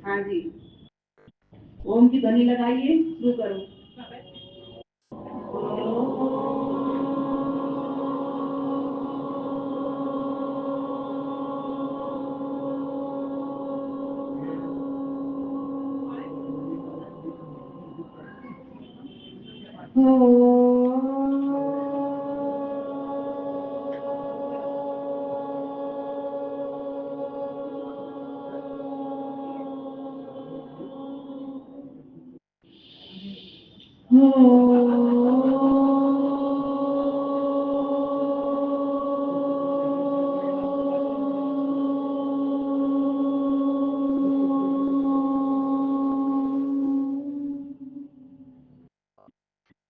हाँ जी, ओम की ध्वनि लगाइए, शुरू करो।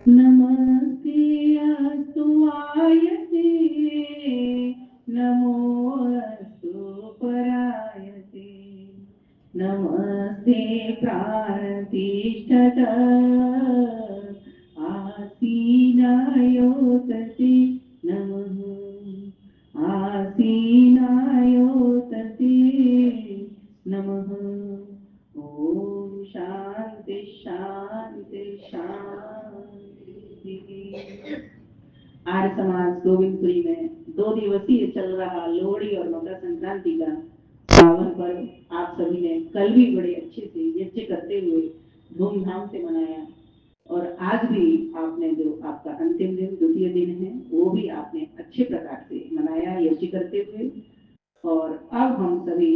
नमस्ते अस्तु आयते, नमोऽस्तु परायते, नमस्ते प्राणतिष्ठत आसीनायोतते नमः, आसीनायोतते नमः। ओम शांति शांति शांति। आर्य समाज गोविंदपुरी में 2 दिवसीय चल रहा लोहड़ी और मकर संक्रांति का पावन पर्व आप सभी ने कल भी बड़े अच्छे से यज्ञ करते हुए धूमधाम से मनाया, और आज भी आपने जो आपका अंतिम दिन द्वितीय दिन है वो भी आपने अच्छे प्रकार से मनाया यज्ञ करते हुए। और अब हम सभी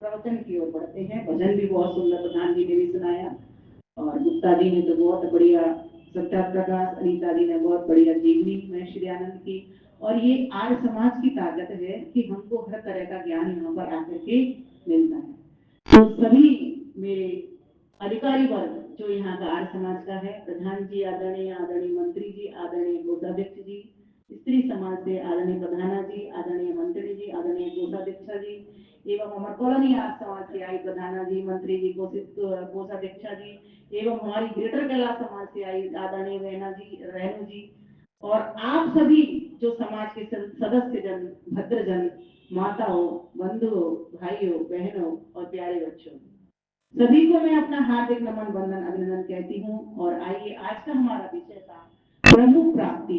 प्रवचन की ओर बढ़ते हैं। भजन भी बहुत सुंदर प्रधान जी ने भी सुनाया, और गुप्ता जी ने तो बहुत बढ़िया सत्या प्रकाश, अनीता जी ने बहुत बढ़िया जीवनी में श्री आनंद की। और ये आर्य समाज की ताकत है कि हमको हर तरह का ज्ञान यहाँ पर आकर के मिलता है। तो सभी मेरे अधिकारी वर्ग जो यहाँ का आर्य समाज का है, प्रधान जी आदरणीय, आदरणीय मंत्री जी, आदरणीय कोषाध्यक्ष जी, स्त्री समाज से आदरणीय प्रधाना जी, आदरणीय मंत्री जी, आदरणीय कोषाध्यक्षा जी, एवं अमर कॉलोनी आर्य समाज से आई प्रधाना जी, मंत्री जी, कोषाध्यक्षा जी, एवं हमारी ग्रेटर कैलाश समाज से आई आदरणीय रेणु जी, और आप सभी जो समाज के सदस्य जन, भद्रजन, माताओं, बंधुओं, भाइयों, बहनों और प्यारे बच्चों, सभी को मैं अपना हार्दिक नमन, वंदन, अभिनंदन कहती हूँ। और आइए, आज का हमारा विषय था प्रभु प्राप्ति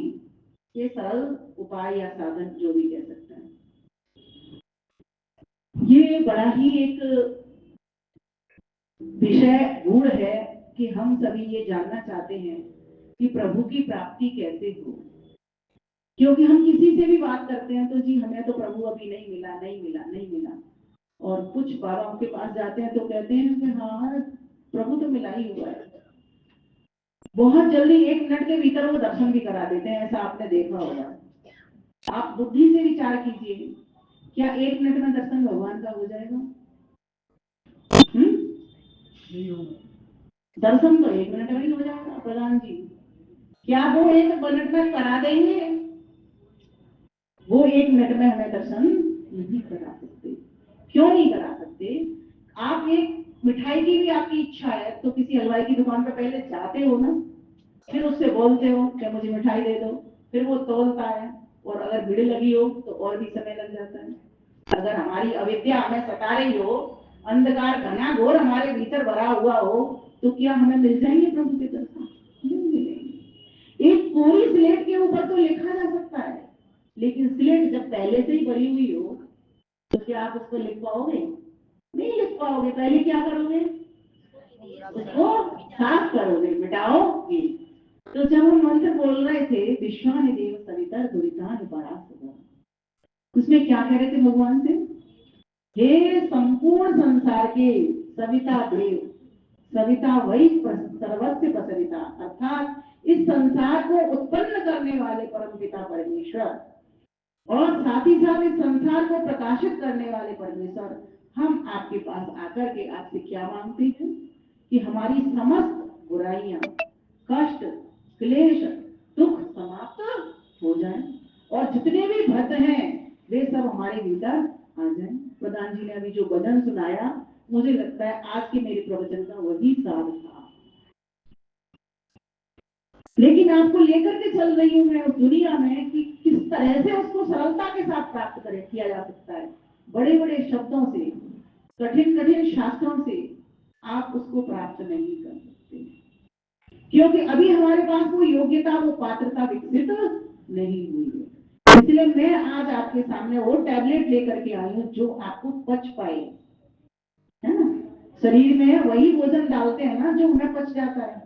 के सरल उपाय या साधन, जो भी कह सकते हैं। ये बड़ा ही एक विषय गूढ़ है कि हम सभी ये जानना चाहते हैं कि प्रभु की प्राप्ति कैसे हो। क्योंकि हम किसी से भी बात करते हैं तो जी हमें तो प्रभु अभी नहीं मिला, नहीं मिला, नहीं मिला। और कुछ बाबाओं के पास जाते हैं तो कहते हैं कि हाँ प्रभु तो मिला ही हुआ है। बहुत जल्दी 1 मिनट के भीतर वो दर्शन भी करा देते हैं, ऐसा आपने देखा होगा। आप बुद्धि से विचार कीजिए, क्या 1 मिनट में दर्शन भगवान का हो जाएगा? दर्शन तो 1 मिनट में ही हो जाएगा प्रधान जी। क्या वो 1 मिनट में करा देंगे? वो 1 मिनट में हमें दर्शन नहीं करा सकते। क्यों नहीं करा सकते? आप एक मिठाई की भी आपकी इच्छा है तो किसी हलवाई की दुकान पर पहले जाते हो ना, फिर उससे बोलते हो कि मुझे मिठाई दे दो, फिर वो तोलता है, और अगर भीड़ लगी हो तो और भी समय लग जाता है। अगर हमारी अविद्या हमें सता रही हो, अंधकार घना घोर हमारे भीतर भरा हुआ हो, तो क्या हमें मिल जाएंगे प्रभु के दर्शन? नहीं मिलेंगे। एक पूरी स्लेट के ऊपर तो लिखा जा सकता है, लेकिन स्लेट जब पहले से ही भरी हुई हो तो क्या आप उसको लिख पाओगे? नहीं लिख पाओगे। पहले क्या करोगे? उसको साफ करोगे, मिटाओगे। तो जब हम मंत्र बोल रहे थे विश्वानि देव सविता दुरितानि परास्तव, उसमें क्या कह रहे थे भगवान से? हे संपूर्ण संसार के सविता देव, सविता वही सर्वस्व प्रसविता, अर्थात इस संसार को उत्पन्न करने वाले परम पिता परमेश्वर, और साथ ही साथ इस संसार को प्रकाशित करने वाले परमेश्वर, हम आपके पास आकर के आपसे क्या मांगते हैं कि हमारी समस्त बुराइयां, कष्ट, क्लेश, दुख समाप्त हो जाए, और जितने भी भक्त हैं वे सब हमारे भीतर आ जाए। प्रधान जी ने अभी जो भजन सुनाया, मुझे लगता है आज के मेरे प्रवचन का वही सार था। लेकिन आपको लेकर के चल रही हूं मैं उस दुनिया में कि किस तरह से उसको सरलता के साथ प्राप्त किया जा सकता है, बड़े बड़े शब्दों से, कठिन कठिन शास्त्रों से आप उसको प्राप्त नहीं कर सकते, क्योंकि अभी हमारे पास वो योग्यता, वो पात्रता विकसित नहीं हुई है। इसलिए मैं आज आपके सामने वो टैबलेट लेकर के आई हूँ जो आपको पच पाए, है ना। शरीर में वही भोजन डालते हैं ना जो हमें पच जाता है।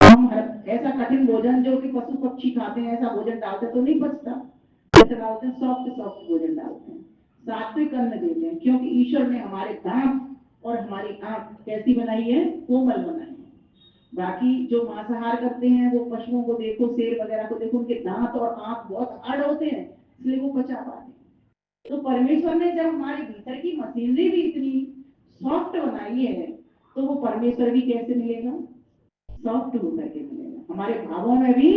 हम ऐसा कठिन भोजन जो कि पशु पक्षी खाते हैं ऐसा भोजन डालते तो नहीं पचता। कैसे डालते हैं? सॉफ्ट सॉफ्ट भोजन डालते हैं, सात्विक अन्न देते हैं, क्योंकि ईश्वर ने हमारे दांत और हमारी आंख कैसी बनाई है? कोमल बनाई है। बाकी जो मांसाहार करते हैं वो पशुओं को देखो, शेर वगैरह को देखो, उनके दांत और आंख बहुत हार्ड होते हैं, इसलिए वो पचा पाते हैं। तो परमेश्वर ने जब हमारे भीतर की मशीनरी भी इतनी सॉफ्ट बनाई है, तो वो परमेश्वर भी कैसे मिलेगा? सॉफ्ट होकर के मिलेगा। हमारे भावों में भी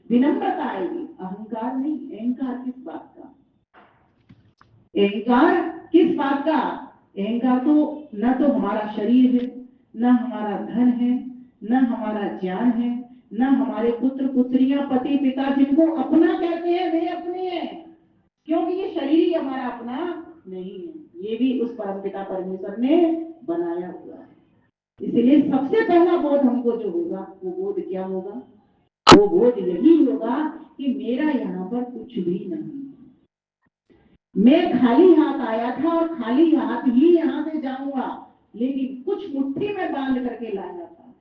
विनम्रता आएगी, अहंकार नहीं। अहंकार किस बात का? अहंकार किस बात का? अहंकार तो न तो हमारा शरीर है, न हमारा धन है, न हमारा ज्ञान है, न हमारे पुत्र पुत्रियां, पति पिता जिनको अपना कहते हैं वे अपने हैं, क्योंकि ये शरीर ही हमारा अपना नहीं है, ये भी उस परमपिता परमेश्वर ने बनाया हुआ है। इसलिए सबसे पहला बोध हमको जो होगा वो बोध क्या होगा? वो बोध यही होगा कि मेरा यहाँ पर कुछ भी नहीं, मैं खाली हाथ आया था और खाली हाथ ही यहाँ से जाऊंगा, लेकिन कुछ मुट्ठी में बांध करके लाया था।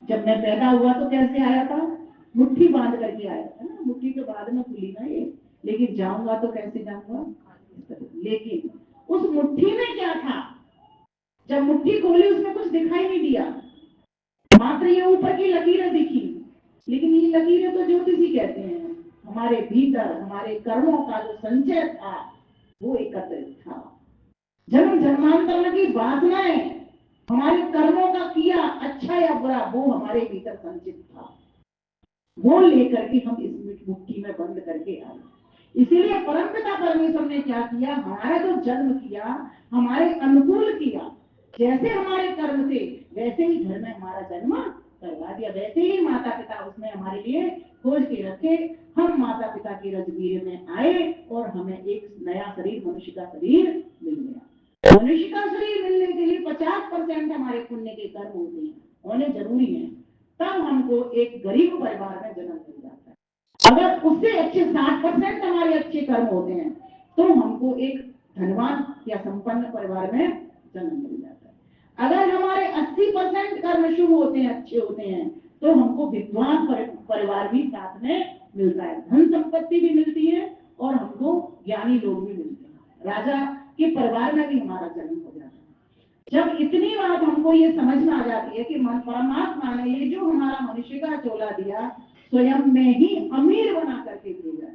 जब मैं पैदा हुआ तो कैसे आया था? मुट्ठी बांध करके आया था ना, मुट्ठी के बाद में खुली ना ये, लेकिन जाऊंगा तो कैसे जाऊंगा? लेकिन उस मुट्ठी में क्या था? जब मुट्ठी खोली उसमें कुछ दिखाई नहीं दिया, मात्र ये ऊपर की लकीरें दिखी, लेकिन ये लकीरें तो ज्योतिषी कहते हैं। हमारे भीतर हमारे कर्मों का जो संचय था वो एकत्रित था। जन्म जन्मांतर की वासनाएं, हमारे कर्मों का किया अच्छा या बुरा, वो हमारे भीतर संचित था, वो लेकर के हम इस मुट्ठी में बंद करके आए। इसीलिए परमपिता परमेश्वर ने क्या किया? हमारा जो जन्म किया, हमारे अनुकूल किया। जैसे हमारे कर्म थे वैसे ही घर में हमारा जन्म करवा दिया, वैसे ही माता पिता उसने हमारे लिए खोज के रखे। हम माता पिता के रजबीर में आए और हमें एक नया शरीर, मनुष्य का शरीर मिल गया। मनुष्य का शरीर मिलने के लिए 50% हमारे पुण्य के कर्म होते हैं, होने जरूरी है, तब हमको एक गरीब परिवार में जन्म मिल जाता है। अगर उससे अच्छे 60% हमारे अच्छे कर्म होते हैं तो हमको एक धनवान या संपन्न परिवार में जन्म मिल जाता है। अगर हमारे 80% कर्म शुभ होते हैं, अच्छे होते हैं, तो हमको विद्वान परिवार भी साथ में मिलता है, धन संपत्ति भी मिलती है और हमको ज्ञानी लोग भी मिलते हैं, राजा के परिवार में भी हमारा जन्म हो जाता है। जब इतनी बात हमको ये समझ में आ जाती है कि परमात्मा ने ये जो हमारा मनुष्य का चोला दिया स्वयं में ही अमीर बना करके भेजा है।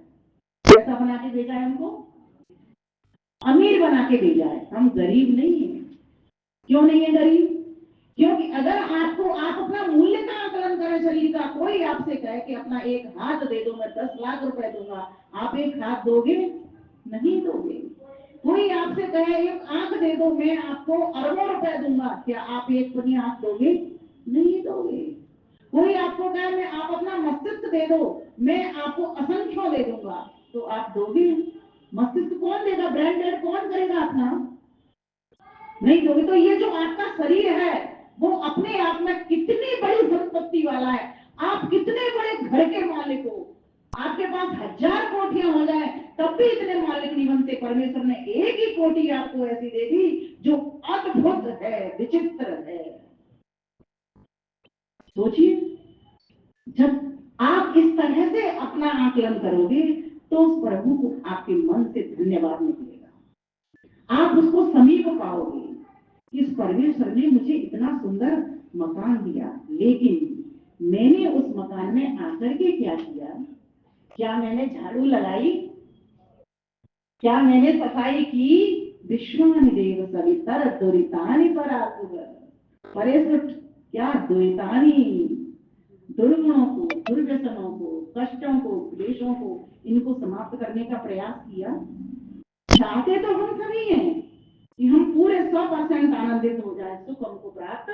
कैसा बना के भेजा है? हमको अमीर बना के भेजा है, हम गरीब नहीं है। क्यों नहीं है गरीब? क्योंकि अगर आपको, आप अपना मूल्य का आकलन करें शरीर का, कोई आपसे कहे कि अपना एक हाथ दे दो, मैं 10 लाख रुपए दूंगा, आप एक हाथ दोगे? नहीं दोगे। कोई आपसे कहे एक आंख दे दो, मैं आपको अरबों रुपए दूंगा, क्या आप एक अपनी आंख दोगे? नहीं दोगे। कोई आपको कहे मैं आप अपना मस्तिष्क दे दो, मैं आपको असंख्यों दे दूंगा, तो आप दोगे? मस्तिष्क कौन देगा? ब्रांडेड कौन करेगा अपना? नहीं दोगे। तो ये जो आपका शरीर है वो अपने आप में कितनी बड़ी संपत्ति वाला है। आप कितने बड़े घर के मालिक हो, आपके पास 1000 कोठियां हो जाए तब भी इतने मालिक नहीं बनते। परमेश्वर ने एक ही कोठी आपको ऐसी दे दी जो अद्भुत है, विचित्र है। सोचिए, जब आप इस तरह से अपना आकलन करोगे तो उस प्रभु को आपके मन से धन्यवाद निकलेगा, आप उसको समीप पाओगे। इस परमेश्वर ने मुझे इतना सुंदर मकान दिया, लेकिन मैंने उस मकान में आकर के क्या किया? क्या मैंने झाड़ू लगाई? क्या मैंने सफाई की? विश्वान देव सवितर दुरितानि परासुर परेसुट, क्या दुरितानि, दुर्गुणों को, दुर्व्यसनों को, कष्टों को, क्लेशों को, इनको समाप्त करने का प्रयास किया। चाहते तो हम सभी हैं कि हम पूरे 100% आनंदित हो जाए, सुख हमको प्राप्त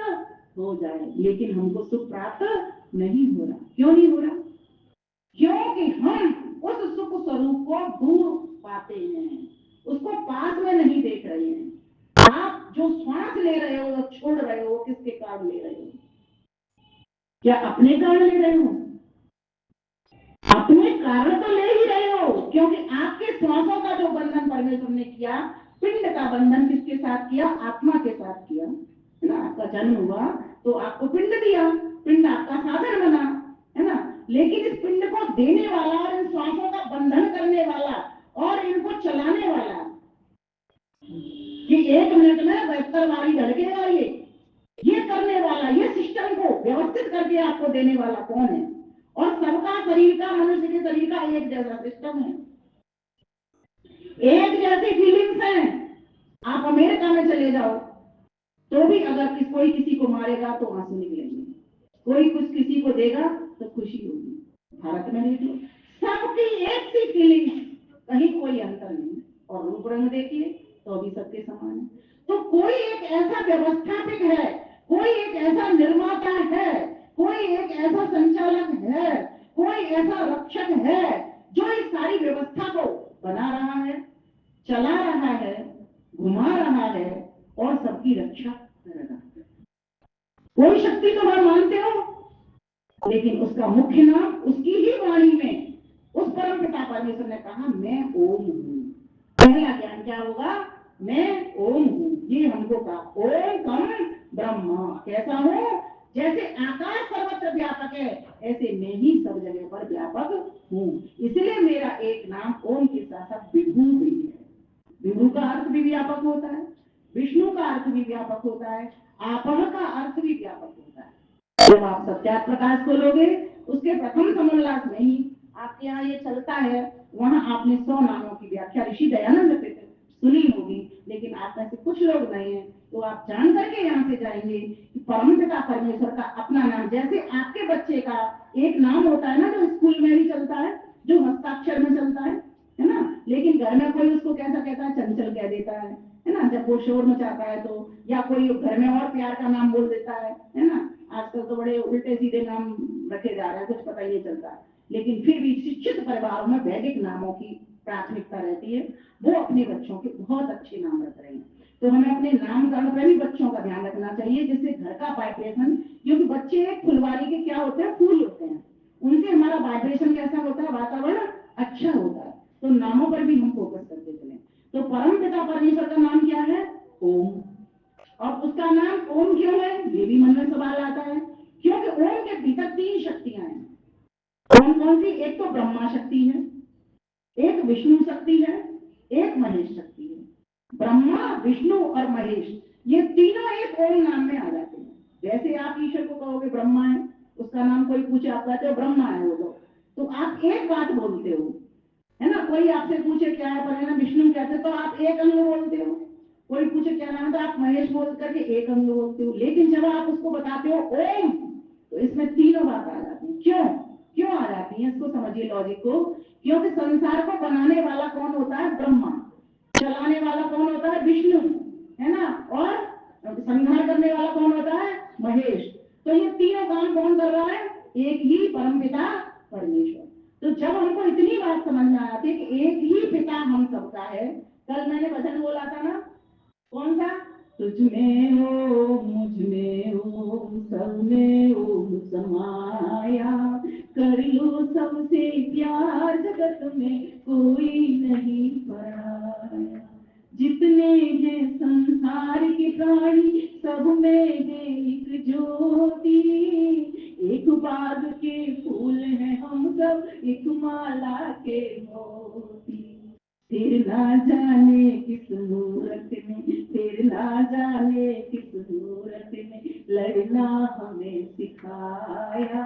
हो जाए, लेकिन हमको सुख प्राप्त नहीं हो रहा। क्यों नहीं हो रहा? क्योंकि हम उस सुख स्वरूप को दूर पाते हैं, उसको पास में नहीं देख रहे हैं। आप जो श्वास ले रहे हो, छोड़ रहे हो, किसके कारण ले रहे हो? क्या अपने कारण ले रहे हो? अपने कारण तो ले ही रहे हो, क्योंकि आपके श्वासों का जो बंधन परमेश्वर ने किया, पिंड का बंधन किसके साथ किया? आत्मा के साथ किया, है ना। आपका जन्म हुआ तो आपको पिंड दिया, पिंड आपका साधन बना, है ना। लेकिन इस पिंड को देने वाला और इन श्वासों का बंधन करने वाला और इनको चलाने वाला, कि 1 मिनट में 72 बारी धड़केगा, ये करने वाला, ये सिस्टम को व्यवस्थित करके आपको देने वाला कौन है? और सबका शरीर का, मनुष्य के शरीर का एक जैसा सिस्टम है, एक जैसी फीलिंग्स है। आप अमेरिका में चले जाओ तो भी अगर कोई किसी को मारेगा तो आंसू निकलेंगे, कोई कुछ किसी को देगा तो खुशी होगी। भारत में देख लो, सबकी एक सी फीलिंग, कहीं कोई अंतर नहीं। और रूप रंग देखिए तो भी सबके समान है। तो कोई एक ऐसा व्यवस्थापक है, कोई एक ऐसा निर्माता है, कोई एक ऐसा संचालक है, कोई ऐसा रक्षक है जो इस सारी व्यवस्था को बना रहा है, चला रहा है, घुमा रहा है और सबकी रक्षा कर रहा है। कोई शक्ति तो आप मानते हो, लेकिन उसका मुख्य नाम, उसकी ही वाणी में उस परम पिता परमेश्वर ने कहा, मैं ओम हूं। पहला ज्ञान क्या होगा? मैं ओम हूं। ये हमको कहा, ओम कम ब्रह्मा। कैसा हूं? जैसे आकाश सर्वत्र व्यापक है, ऐसे मैं ही सब जगह पर व्यापक हूं। इसलिए मेरा एक नाम ओम के साथ साथ विभु भी है। विभु का अर्थ भी व्यापक होता है, विष्णु का अर्थ भी व्यापक होता है, आपह का अर्थ भी व्यापक होता है। जब आप सत्यात प्रकाश खोलोगे, उसके प्रथम समोल्लास में ही आपके यहाँ ये चलता है। वहां आपने 100 नामों की व्याख्या ऋषि दयानंद से सुनी होगी, लेकिन आप में से कुछ लोग नहीं है, तो आप जान करके यहाँ से जाएंगे कि परमपिता परमेश्वर का अपना नाम, जैसे आपके बच्चे का एक नाम होता है ना, जो स्कूल में भी चलता है, जो हस्ताक्षर में चलता है ना। लेकिन घर में कोई उसको कैसा कहता है? चंचल कह देता है ना, जब वो शोर मचाता है तो, या कोई घर में और प्यार का नाम बोल देता है ना। आजकल तो बड़े उल्टे सीधे नाम रखे जा रहे हैं, कुछ पता ही नहीं चलता है। लेकिन फिर भी शिक्षित परिवारों में वैदिक नामों की प्राथमिकता रहती है, वो अपने बच्चों के बहुत अच्छे नाम रख रहे हैं। तो हमें अपने नामकरण पर भी बच्चों का ध्यान रखना चाहिए, जिससे घर का वाइब्रेशन, क्योंकि बच्चे फुलवारी के क्या होते हैं? फूल होते हैं, उनसे हमारा वाइब्रेशन कैसा होता है? वातावरण अच्छा होता है। तो नामों पर भी हम फोकस करते चले। तो परम पिता परमेश्वर का नाम क्या है? ओम। और उसका नाम ओम क्यों है? ये भी मन में सवाल आता है, क्योंकि ओम के भीतर 3 शक्तियां हैं। कौन कौन सी? एक तो ब्रह्मा शक्ति है, एक विष्णु शक्ति है, एक महेश शक्ति है। ब्रह्मा, विष्णु और महेश, ये तीनों एक ओम नाम में आ जाते हैं। जैसे आप ईश्वर को कहोगे ब्रह्मा है, उसका नाम कोई पूछे, आप कहते हो ब्रह्मा है वो, तो आप एक बात बोलते हो, है ना। कोई आपसे पूछे क्या है, पर है ना विष्णु कहते, तो आप एक अंग बोलते हो। कोई पूछे क्या नाम, तो आप महेश बोल करके एक अंग बोलते हो। लेकिन जब आप उसको बताते हो ओम, तो इसमें तीनों बात आ जाती है। क्यों क्यों आ जाती है? इसको समझिए लॉजिक को। क्योंकि संसार को बनाने वाला कौन होता है? ब्रह्मा। चलाने वाला कौन होता है? विष्णु, है ना। और संहार करने वाला कौन होता है? महेश। तो ये तीनों काम कौन कर रहा है? एक ही परमपिता परमेश्वर। तो जब हमको इतनी बात समझ में आती है कि एक ही पिता हम सबका है। कल मैंने भजन बोला था ना, कौन सा? तुझ में हो, मुझ में हो, सब में हो समाया, कर लो सबसे प्यार, जगत में कोई नहीं पराया। जितने हैं संसार के प्राणी, सब में है एक ज्योति, एक बाग के फूल हैं हम सब, एक माला के मोती। फिर ना जाने किस मूरत में, फिर ना जाने किस मूरत में लड़ना हमें सिखाया,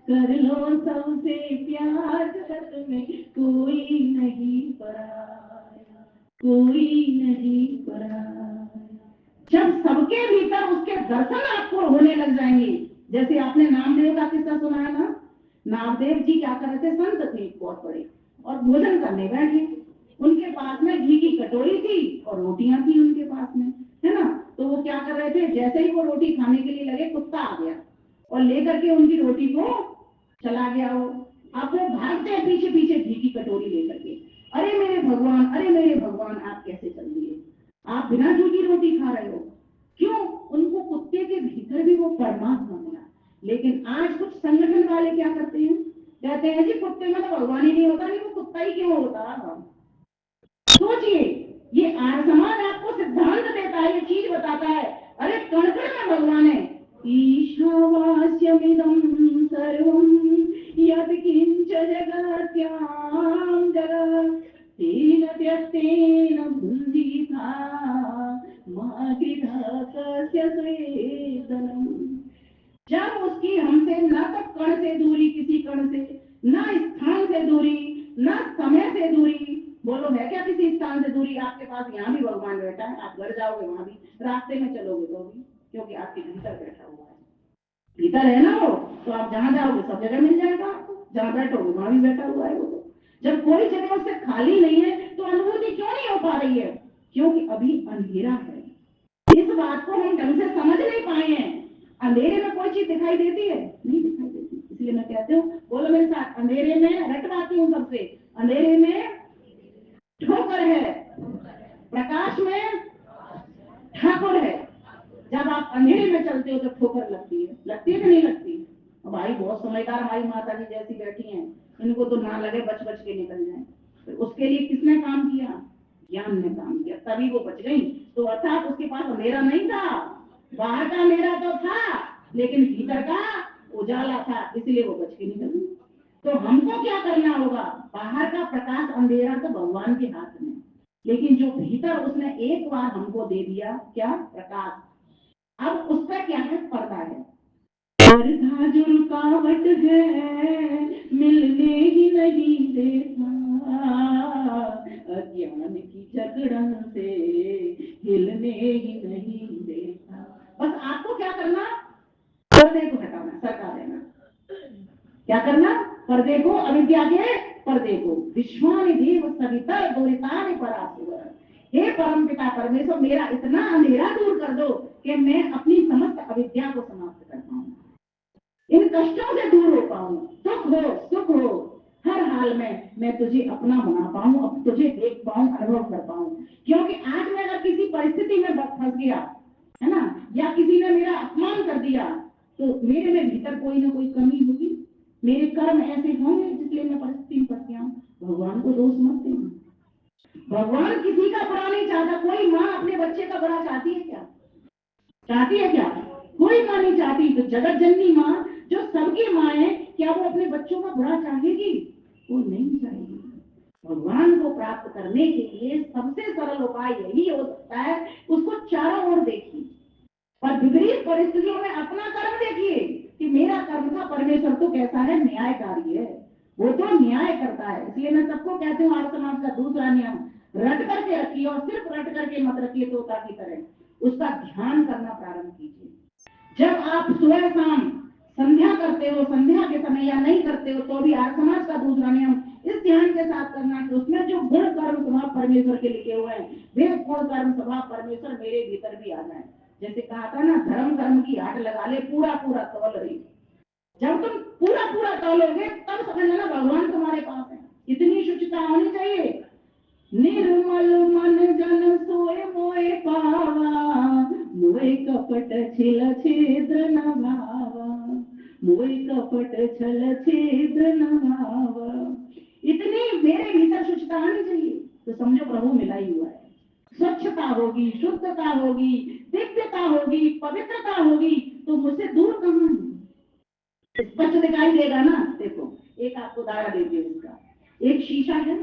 कर लो सबसे प्यार, जगत में कोई नहीं पराया, कोई नहीं पराया। जब सबके भीतर उसके दर्शन आपको होने लग जाएंगे, जैसे आपने नामदेव का किस्सा सुना है ना। नामदेव जी क्या कर रहे थे? संत थे बहुत बड़े, और भोजन करने बैठे। उनके पास में घी की कटोरी थी और रोटियां थी उनके पास में, है ना। तो वो क्या कर रहे थे? जैसे ही वो रोटी खाने के लिए लगे, कुत्ता आ गया और लेकर के उनकी रोटी को चला गया। वो आप वो भागते हैं पीछे पीछे घी की कटोरी लेकर के, अरे मेरे भगवान, अरे मेरे भगवान, आप कैसे चल दिए? आप बिना घी की की रोटी खा रहे हो। क्यों? उनको कुत्ते के भीतर भी वो परमात्मा मिला। लेकिन आज कुछ संगठन वाले क्या करते हैं, कहते हैं जी कुत्ते में तो भगवान ही नहीं होता, नहीं वो कुत्ता ही क्यों होता। सोचिए, ये आर्य समाज आपको सिद्धांत देता है, ये चीज बताता है, अरे कण कण में भगवान है। ईशावास्यमिदं सर्वं यत्किंच जगत्यां जगत् तेन त्यक्तेन भुञ्जीथा मा गृहः कस्य स्वेदनम्। जब उसकी हमसे न तो कण से दूरी, किसी कण से, न स्थान से दूरी, न समय से दूरी। बोलो है क्या किसी स्थान से दूरी? आपके पास यहाँ भी भगवान बैठा है, आप घर जाओगे वहां भी, रास्ते में चलोगे तो भी, क्योंकि आपके भीतर बैठा हुआ है। भीतर है ना वो, तो आप जहां जाओगे सब जगह मिल जाएगा आपको, जहां बैठोगे वहां भी बैठा हुआ है वो। तो जब कोई जगह उससे खाली नहीं है तो अनुभूति क्यों नहीं हो पा रही है? क्योंकि अभी अंधेरा है। इस बात को हम ढंग से समझ नहीं पाए हैं। अंधेरे में कोई चीज दिखाई देती है? नहीं दिखाई देती। इसलिए मैं कहती हूँ, बोलो मेरे साथ, अंधेरे में रटवाती हूँ सबसे, अंधेरे में ठोकर है, प्रकाश में ठाकुर है। जब आप अंधेरे में चलते हो तो ठोकर लगती है, लगती है कि नहीं लगती? भाई बहुत समझदार हमारी माता जी जैसी बैठी हैं, इनको तो ना लगे, बच बच के निकल जाए। तो उसके लिए किसने काम किया? ज्ञान ने काम किया, तभी वो बच गई। तो अर्थात उसके पास अंधेरा नहीं था, बाहर का अंधेरा तो था लेकिन भीतर का उजाला था, इसलिए वो बच के निकल गई। तो हमको क्या करना होगा? बाहर का प्रकाश अंधेरा तो भगवान के हाथ में, लेकिन जो भीतर उसने एक बार हमको दे दिया, क्या? प्रकाश। अब उसका क्या है? पर्दा है। पर्दा जो रुकावट है मिलने ही नहीं देता, अज्ञान की जकड़न से हिलने ही नहीं देता। बस आपको क्या करना? पर्दे को हटाना, सरका देना। क्या करना? पर्दे को, अविद्या के पर्दे को। विश्वानिदेव सविता दूरितानि पराशर। हे परम पिता परमेश्वर, मेरा इतना अंधेरा दूर कर दो कि मैं अपनी समस्त अविद्या को समाप्त कर पाऊं, इन कष्टों से दूर हो पाऊं, सुख हो सुख हो, हर हाल में मैं तुझे अपना बना पाऊं, अब तुझे देख पाऊं, अनुभव कर पाऊं। क्योंकि आज मैं अगर किसी परिस्थिति में फंस गया है ना, या किसी ने मेरा अपमान कर दिया, तो मेरे में भीतर कोई ना कोई कमी होगी, मेरे कर्म ऐसे होंगे जिसलिए मैं परिस्थिति में फंस गया हूं। भगवान को दोष मत देना, भगवान किसी का बुरा नहीं चाहता। कोई माँ अपने बच्चे का बुरा चाहती है क्या? चाहती है क्या? कोई माँ नहीं चाहती। तो जगत जननी माँ जो सबकी माँ है, क्या वो अपने बच्चों का बुरा चाहेगी? वो नहीं चाहेगी। भगवान को प्राप्त करने के लिए सबसे सरल उपाय यही हो सकता है, उसको चारों ओर देखिए और विपरीत परिस्थितियों में अपना कर्म देखिए कि मेरा कर्म का परमेश्वर तो कैसा है, न्यायकारी है, वो तो न्याय करता है। इसलिए मैं सबको कहती हूँ, आर्य समाज का दूसरा नियम, रट करके रखिए, और सिर्फ रट करके मत रखिए तोता की तरह, उसका ध्यान करना प्रारंभ कीजिए। जब आप सुबह शाम संध्या करते हो, संध्या के समय या नहीं करते हो, तो भी आर्य समाज का दूसरा नियम इस ध्यान के साथ करना कि उसमें जो गुण कर्म स्वभाव परमेश्वर के लिखे हुए हैं, वे गुण कर्म स्वभाव परमेश्वर मेरे भीतर भी आ जाए। जैसे कहा था ना, धर्म कर्म की आट लगा ले, पूरा पूरा तौल रही। जब तुम पूरा पूरा तौलोगे तब समझ लेना भगवान तुम्हारे पास है। इतनी शुचिता होनी चाहिए। निर्मल मन जन सोए मोए पावा, मोए कपट छिल छिद्र न भावा, मोए कपट छल छिद्र न भावा। इतनी मेरे भीतर शुचिता आनी चाहिए तो समझो प्रभु मिला ही हुआ है। स्वच्छता होगी, शुद्धता होगी, दिव्यता होगी, पवित्रता होगी, तो मुझसे दूर कहाँ है? स्पष्ट दिखाई देगा ना। देखो एक आपको दायरा देती हूँ इसका। एक शीशा है,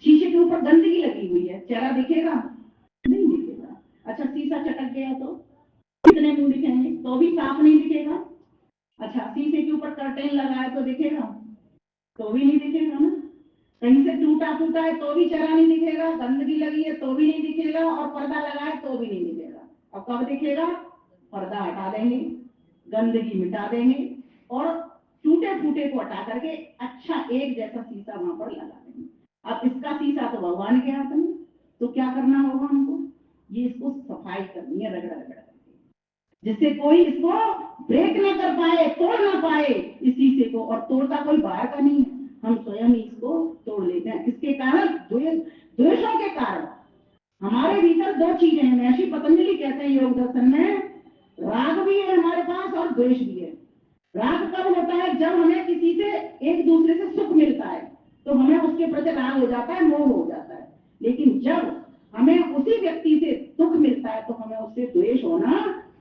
शीशे के ऊपर गंदगी लगी हुई है, चेहरा दिखेगा? नहीं दिखेगा। अच्छा शीशा चटक गया तो कितने मुंह दिखेंगे? तो भी साफ नहीं दिखेगा। अच्छा शीशे के ऊपर कर्टेन लगा है तो दिखेगा? तो भी नहीं दिखेगा ना। कहीं से टूटा फूटा है तो भी चेहरा नहीं दिखेगा, गंदगी लगी है तो भी नहीं दिखेगा, और पर्दा लगा है तो भी नहीं दिखेगा। अब कब दिखेगा? पर्दा हटा देंगे, गंदगी मिटा देंगे, और टूटे फूटे को हटा करके अच्छा एक जैसा शीशा वहां पर लगा देंगे। अब इसका शीशा तो भगवान के हाथ में, तो क्या करना होगा हमको? ये इसको सफाई करनी है, रगड़ रगड़ करके, जिससे कोई इसको ब्रेक ना कर पाए, तोड़ ना पाए इस शीशे को। और तोड़ता कोई बाहर का नहीं है, हम स्वयं इसको तोड़ लेते हैं। किसके कारण? द्वेषों के कारण। हमारे भीतर दो चीजें हैं, महर्षि पतंजलि कहते हैं योग दर्शन में, राग भी है हमारे पास और द्वेष भी है। राग कब होता है? जब हमें किसी से एक दूसरे से सुख मिलता है तो हमें उसके प्रति राग हो जाता है, मोह हो जाता है। लेकिन जब हमें उसी व्यक्ति से दुख मिलता है तो हमें उससे द्वेष होना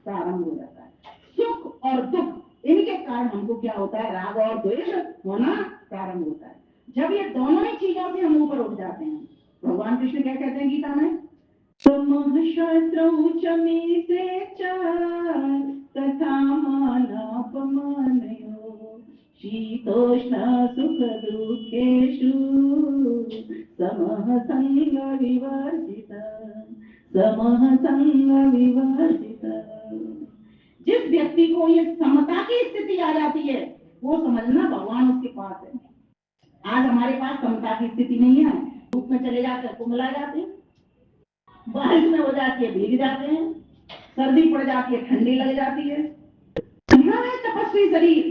प्रारंभ हो जाता है। सुख और दुख इनके कारण हमको क्या होता है? राग और द्वेष होना प्रारंभ होता है। जब ये दोनों ही चीजों से हम ऊपर उठ जाते हैं, भगवान कृष्ण क्या कहते हैं गीता में? शस्त्रौ च मे से तथा मानापमानयो शीतोष्ण सुख दुखेषु समः संग विवर्जित। जिस व्यक्ति को ये समता की स्थिति आ जाती है वो समझना भगवान उसके पास है। आज हमारे पास समता की स्थिति नहीं है, धूप में चले जाते हैं कुमला जाते हैं, बारिश में हो जाती है भीग जाते हैं, सर्दी पड़ जाती है ठंडी लग जाती है। कहाँ है तपस्वी शरीर,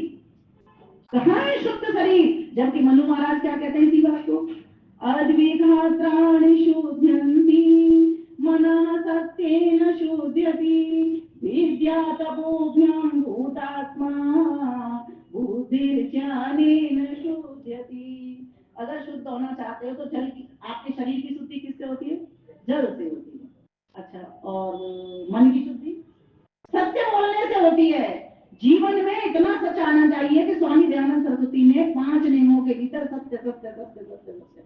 कहाँ है शुद्ध शरीर? जबकि मनु महाराज क्या कहते हैं इसी बात को? अद्विघात्राणि शुध्यन्ति मनः सत्येन शुध्यति विद्या तपोभ्यां भूतात्मा बुद्धिर्ज्ञानेन शुध्यति। अगर शुद्ध होना चाहते हो तो जल की, आपके शरीर की शुद्धि किससे होती है? जल से होती है। अच्छा, और मन की शुद्धि सत्य बोलने से होती है। जीवन में इतना सच आना चाहिए कि स्वामी दयानंद सरस्वती ने 5 नियमों के भीतर सत्य सत्य सत्य सत्य सत्य,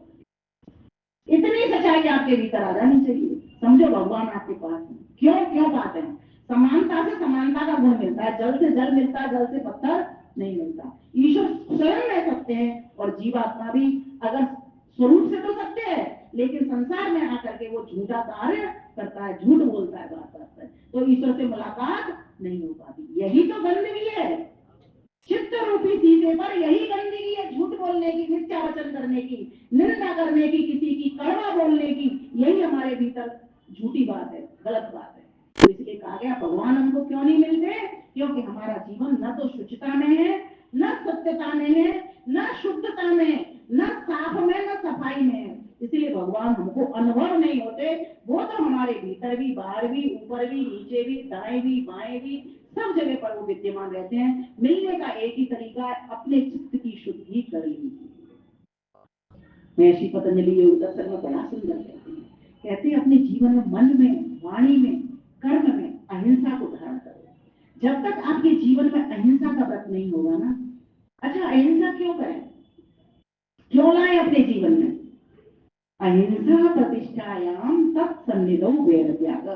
इतनी सच्चाई आपके भीतर आ जानी चाहिए। समझो भगवान आपके पास है। क्यों क्यों पाते हैं? समानता से समानता का गुण मिलता है, जल से जल मिलता है, जल से पत्थर नहीं मिलता। ईश्वर स्वयं में सत्य है और जीवात्मा भी अगर स्वरूप से तो सत्य है लेकिन संसार में आकर के वो झूठा कार्य करता है, झूठ बोलता है, बात करता है, तो ईश्वर से मुलाकात नहीं हो पाती। यही तो गंदगी है, चित्त रूपी सीधे पर यही गंदगी है। झूठ बोलने की, मिथ्या वचन करने की, निंदा करने की, किसी की कड़वा बोलने की, यही हमारे भीतर झूठी बात है, गलत बात है। तो इसलिए कहा गया भगवान हमको क्यों नहीं मिलते? क्योंकि हमारा जीवन न तो शुचिता में है, न सत्यता में है, न शुद्धता में, न साफ में, न सफाई में है। इसलिए भगवान हमको अनुभव नहीं होते। वो तो हमारे भीतर भी, बाहर भी, ऊपर भी, नीचे भी, दाएं भी, बाएं भी, सब जगह पर वो विद्यमान रहते हैं। मिलने का एक ही तरीका है, अपने चित्त की शुद्धि कर लीजिए। महर्षि पतंजलि योग दर्शन में बड़ा सुंदर कहते हैं अपने जीवन में, मन में, वाणी में, कर्म में अहिंसा को धारण करो। जब तक आपके जीवन में अहिंसा का व्रत नहीं होगा ना, अच्छा अहिंसा क्यों करें, क्यों लाए अपने जीवन में? अहिंसा प्रतिष्ठायाम तत्सन्निधौ वैर त्याग,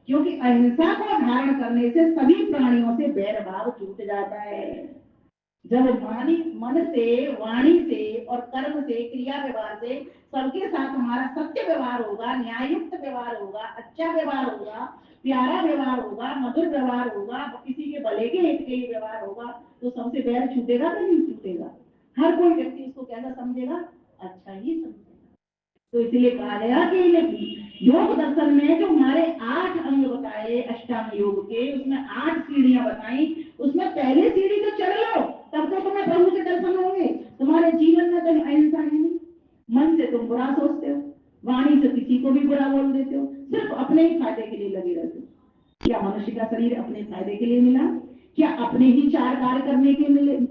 क्योंकि अहिंसा को धारण करने से सभी प्राणियों से बैर भाव छूट जाता है। जब मन से, वाणी से और कर्म से, क्रिया व्यवहार से सबके साथ हमारा सत्य व्यवहार होगा, न्यायुक्त व्यवहार होगा, अच्छा व्यवहार होगा, प्यारा व्यवहार होगा, मधुर व्यवहार होगा, किसी के भले के हित के लिए व्यवहार होगा, तो सबसे बैर छूटेगा कि नहीं छूटेगा? हर कोई व्यक्ति इसको कैसा समझेगा? अच्छा ही समझेगा। तो इसलिए कहा गया कि योग दर्शन में जो हमारे 8 अंग बताए अष्टांग योग के, उसमें 8 सीढ़ियां बताई, उसमें पहली सीढ़ी तो चढ़ लो, तब तो तुम्हें प्रभु के दर्शन होंगे। तुम्हारे जीवन में कहीं अहिंसा नहीं, मन से तुम बुरा सोचते हो, वाणी से किसी को भी बुरा बोल देते हो, सिर्फ अपने ही फायदे के लिए लगे रहते हो। क्या मनुष्य का शरीर अपने फायदे के लिए मिला? क्या अपने ही 4 कार्य करने के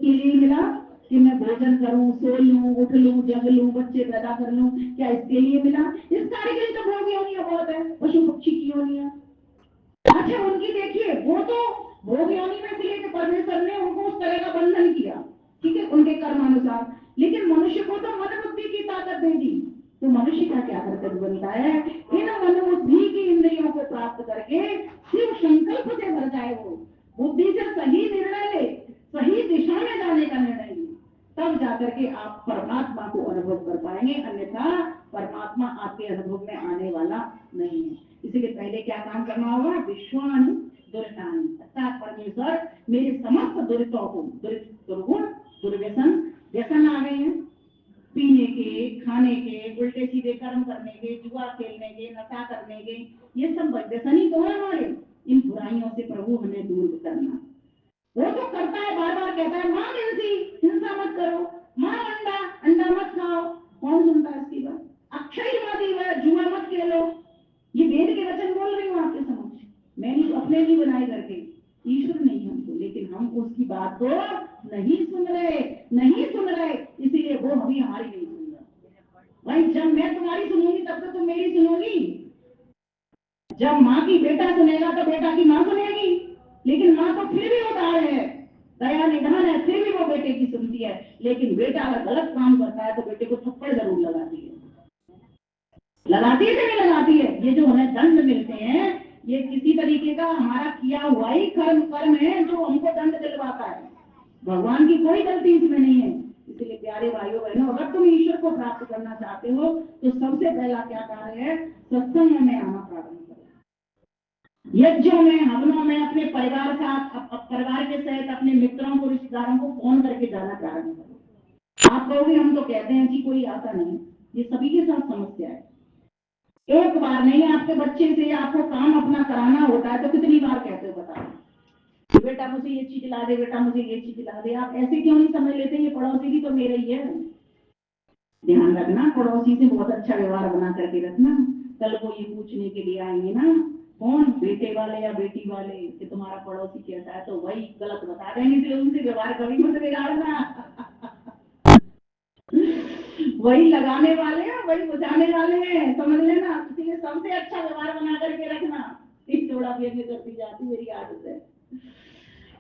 लिए मिला कि मैं भोजन करूं, सो लूं, उठ लूं, जग लूं, बच्चे पैदा कर लूं? क्या इसके लिए मिला? इस कार्य के लिए तो भोग योनियां बहुत है, पशु पक्षी की योनियां। अच्छा उनकी देखिए, वो तो भोग योनि में इसलिए कि परमेश्वर ने उनको उस तरह का बंधन किया, ठीक है, उनके कर्मानुसार। लेकिन मनुष्य को तो मन बुद्धि की ताकत दे दी, तो मनुष्य का क्या कर्तव्य बनता है? इन मन बुद्धि की इंद्रियों को प्राप्त करके शिव संकल्प से भर जाए, वो बुद्धि से सही निर्णय ले, सही दिशा में जाने का निर्णय ले, तब जाकर के आप परमात्मा को अनुभव कर पाएंगे, अन्यथा परमात्मा आपके अनुभव में आने वाला नहीं है। इसलिए पहले क्या काम करना होगा? विश्वानि दुरितानि, अर्थात परमेश्वर मेरे समस्त दुरितों को, दुर्गुण, दुर्व्यसन, व्यसन आ गए हैं, पीने के, खाने के, उल्टे सीधे कर्म करने के, जुआ खेलने के, नशा करने के, ये सब व्यसन ही तो है हमारे। इन बुराइयों से प्रभु हमें दूर करना। वो तो करता है, बार बार कहता है मां हिंसी, हिंसा मत करो, मां अंडा, अंडा मत खाओ, कौन सुनता है इसकी बात? अक्षय मत, जुआ मत खेलो, ये अंग्रेजी बनाए करके, ईश्वर नहीं हमको, लेकिन हम उसकी बात को नहीं सुन रहे, इसीलिए वो अभी हमारी नहीं सुन रहा। भाई जब मैं तुम्हारी सुनूंगी तब तो तुम मेरी सुनोगी। जब माँ की बेटा सुनेगा तो बेटा की माँ सुनेगी, लेकिन माँ तो फिर भी उदार है, दया निधान है, फिर भी वो बेटे की सुनती है। लेकिन बेटा अगर गलत काम करता है तो बेटे को थप्पड़ जरूर लगाती है कि नहीं लगाती है। ये जो हमें दंड मिलते हैं, ये किसी तरीके का हमारा किया हुआ ही कर्म है जो हमको दंड दिलवाता है। भगवान की कोई गलती इसमें नहीं है। इसलिए प्यारे भाइयों बहनों, अगर तुम ईश्वर को प्राप्त करना चाहते हो तो सबसे पहला क्या कार्य है? सत्संग में आना प्रारंभ करो। यज्ञों में, हवनों में अपने परिवार परिवार के सहित अपने मित्रों को, रिश्तेदारों को फोन करके जाना प्रारंभ करो। आप कहोगे हम तो कहते हैं कि कोई आता नहीं, ये सभी के साथ समस्या है। एक बार नहीं, आपके बच्चे से आपको काम अपना कराना होता है तो कितनी बार कहते हो बताओ, बेटा मुझे ये चीज ला दे, बेटा मुझे ये चीज ला दे। आप ऐसे क्यों नहीं समझ लेते ये पड़ोसी भी तो मेरा ही है। ध्यान रखना, पड़ोसी से बहुत अच्छा व्यवहार बना करके रखना। कल को ये पूछने के लिए आएंगे ना, कौन बेटे वाले या बेटी वाले कि तुम्हारा पड़ोसी कैसा है, तो वही गलत बता देंगे, इसलिए उनसे व्यवहार कभी मत बिगाड़ना। वही लगाने वाले हैं, वही बुझाने वाले हैं, समझ लेना। इसलिए सबसे अच्छा व्यवहार बना करके रखना। एक जोड़ा व्यंग्य करती जाती मेरी आदत है।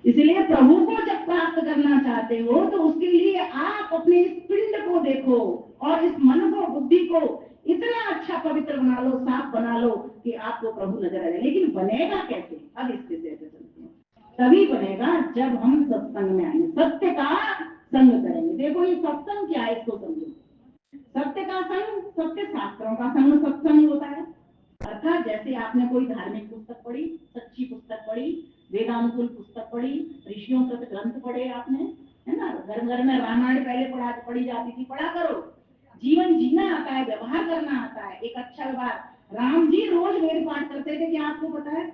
इसलिए प्रभु को जब प्राप्त करना चाहते हो तो उसके लिए आप अपने इस पिंड को देखो और इस मन को, बुद्धि को इतना अच्छा पवित्र बना लो, साफ बना लो कि आपको प्रभु नजर आए। लेकिन बनेगा कैसे? अब इसके से चलते हैं। तभी बनेगा जब हम सत्संग में आएंगे, सत्य का संग करेंगे। देखो ये सत्संग क्या है, इसको समझो। सत्य का संग, सत्य शास्त्रों का संग सत्संग होता है। अर्थात जैसे आपने कोई धार्मिक पुस्तक पढ़ी, सच्ची पुस्तक पढ़ी, वेदानुकूल पुस्तक पढ़ी, ऋषियों कृत ग्रंथ पढ़े आपने, है ना। घर घर में रामायण पहले पढ़ी जाती थी, पढ़ा करो। जीवन जीना आता है, व्यवहार करना आता है, एक अच्छा व्यवहार। राम जी रोज वेद पाठ करते थे, क्या आपको पता है?